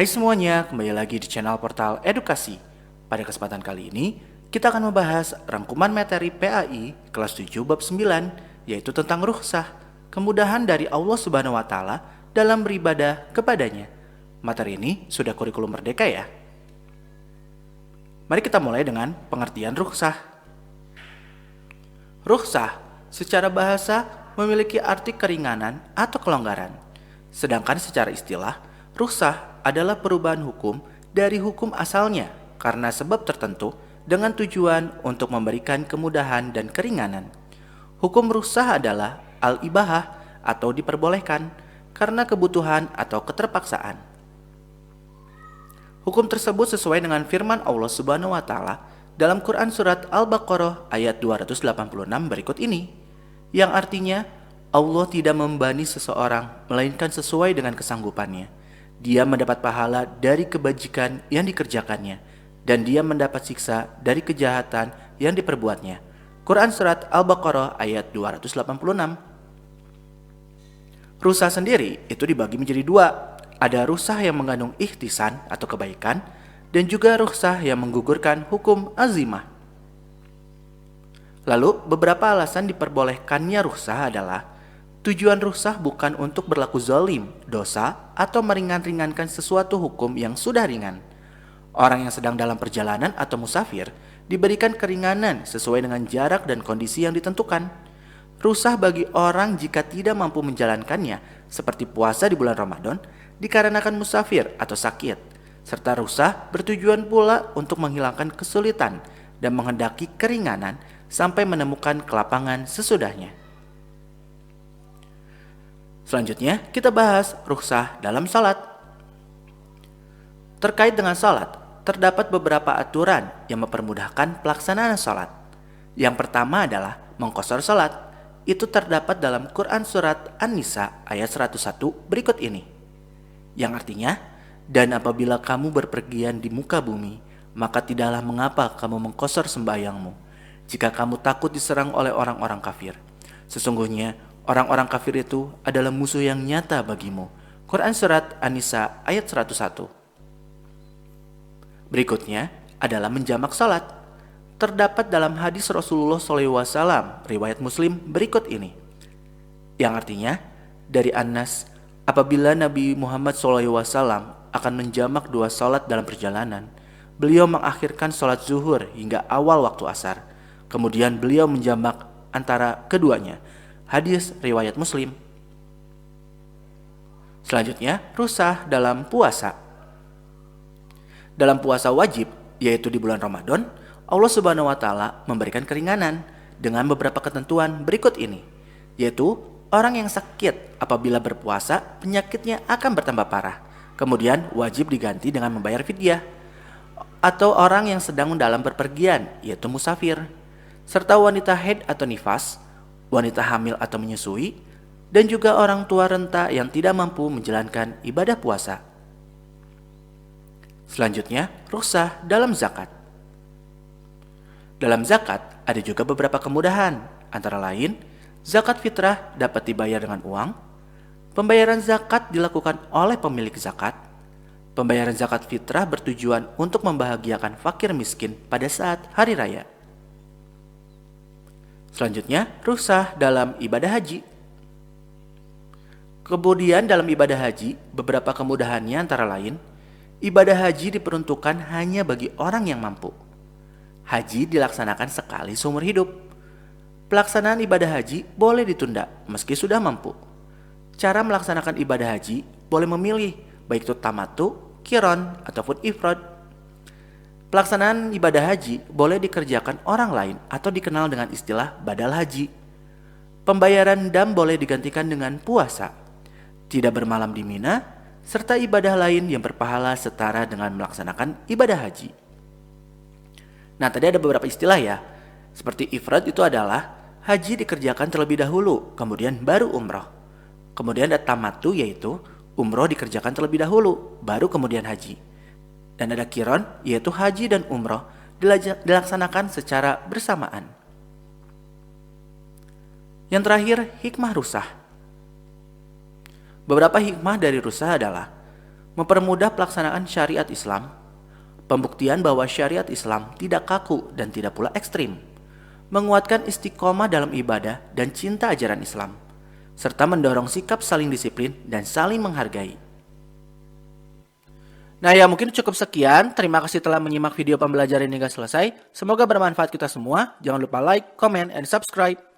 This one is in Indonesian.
Hai semuanya, kembali lagi di channel Portal Edukasi. Pada kesempatan kali ini, kita akan membahas rangkuman materi PAI kelas 7 bab 9, yaitu tentang rukhsah, kemudahan dari Allah Subhanahu wa taala dalam beribadah kepadanya. Materi ini sudah kurikulum merdeka ya. Mari kita mulai dengan pengertian rukhsah. Rukhsah secara bahasa memiliki arti keringanan atau kelonggaran. Sedangkan secara istilah, rukhsah adalah perubahan hukum dari hukum asalnya karena sebab tertentu dengan tujuan untuk memberikan kemudahan dan keringanan. Hukum rukhsah adalah al-ibahah atau diperbolehkan karena kebutuhan atau keterpaksaan. Hukum tersebut sesuai dengan firman Allah Subhanahu wa taala dalam Quran surat Al-Baqarah ayat 286 berikut ini, yang artinya Allah tidak membebani seseorang melainkan sesuai dengan kesanggupannya. Dia mendapat pahala dari kebajikan yang dikerjakannya, dan dia mendapat siksa dari kejahatan yang diperbuatnya. Quran surat Al-Baqarah ayat 286. Rukhsah sendiri itu dibagi menjadi dua. Ada rukhsah yang mengandung ihtisan atau kebaikan, dan juga rukhsah yang menggugurkan hukum azimah. Lalu beberapa alasan diperbolehkannya rukhsah adalah tujuan rukhsah bukan untuk berlaku zalim, dosa, atau meringan-ringankan sesuatu hukum yang sudah ringan. Orang yang sedang dalam perjalanan atau musafir diberikan keringanan sesuai dengan jarak dan kondisi yang ditentukan. Rukhsah bagi orang jika tidak mampu menjalankannya, seperti puasa di bulan Ramadan, dikarenakan musafir atau sakit. Serta rukhsah bertujuan pula untuk menghilangkan kesulitan dan menghendaki keringanan sampai menemukan kelapangan sesudahnya. Selanjutnya, kita bahas rukhsah dalam salat. Terkait dengan salat, terdapat beberapa aturan yang mempermudahkan pelaksanaan salat. Yang pertama adalah mengqashar salat. Itu terdapat dalam Quran surat An-Nisa ayat 101 berikut ini, yang artinya, dan apabila kamu berpergian di muka bumi, maka tidaklah mengapa kamu mengqashar sembahyangmu, jika kamu takut diserang oleh orang-orang kafir. Sesungguhnya orang-orang kafir itu adalah musuh yang nyata bagimu. Quran surat An-Nisa ayat 101. Berikutnya adalah menjamak salat. Terdapat dalam hadis Rasulullah SAW riwayat Muslim berikut ini, yang artinya dari Anas, apabila Nabi Muhammad SAW akan menjamak dua salat dalam perjalanan, beliau mengakhirkan salat zuhur hingga awal waktu asar. Kemudian beliau menjamak antara keduanya. Hadis riwayat Muslim. Selanjutnya, rukhsah dalam puasa. Dalam puasa wajib, yaitu di bulan Ramadan, Allah Subhanahu wa taala memberikan keringanan dengan beberapa ketentuan berikut ini, yaitu orang yang sakit apabila berpuasa penyakitnya akan bertambah parah, kemudian wajib diganti dengan membayar fidyah, atau orang yang sedang dalam berpergian, yaitu musafir, serta wanita haid atau nifas, wanita hamil atau menyusui, dan juga orang tua renta yang tidak mampu menjalankan ibadah puasa. Selanjutnya, rukhsah dalam zakat. Dalam zakat ada juga beberapa kemudahan, antara lain zakat fitrah dapat dibayar dengan uang, pembayaran zakat dilakukan oleh pemilik zakat, pembayaran zakat fitrah bertujuan untuk membahagiakan fakir miskin pada saat hari raya. Selanjutnya, rukhsah dalam ibadah haji. Kemudian dalam ibadah haji, beberapa kemudahannya antara lain, ibadah haji diperuntukkan hanya bagi orang yang mampu. Haji dilaksanakan sekali seumur hidup. Pelaksanaan ibadah haji boleh ditunda meski sudah mampu. Cara melaksanakan ibadah haji boleh memilih, baik itu tamattu, qiran, ataupun ifrad. Pelaksanaan ibadah haji boleh dikerjakan orang lain atau dikenal dengan istilah badal haji. Pembayaran dam boleh digantikan dengan puasa, tidak bermalam di Mina, serta ibadah lain yang berpahala setara dengan melaksanakan ibadah haji. Nah, tadi ada beberapa istilah ya. Seperti ifrad itu adalah haji dikerjakan terlebih dahulu, kemudian baru umroh. Kemudian ada tamattu, yaitu umroh dikerjakan terlebih dahulu, baru kemudian haji. Dan ada qiran, yaitu haji dan umroh dilaksanakan secara bersamaan. Yang terakhir, hikmah rukhsah. Beberapa hikmah dari rukhsah adalah mempermudah pelaksanaan syariat Islam, pembuktian bahwa syariat Islam tidak kaku dan tidak pula ekstrim, menguatkan istiqomah dalam ibadah dan cinta ajaran Islam, serta mendorong sikap saling disiplin dan saling menghargai. Nah ya, mungkin cukup sekian. Terima kasih telah menyimak video pembelajaran hingga selesai. Semoga bermanfaat kita semua. Jangan lupa like, comment, and subscribe.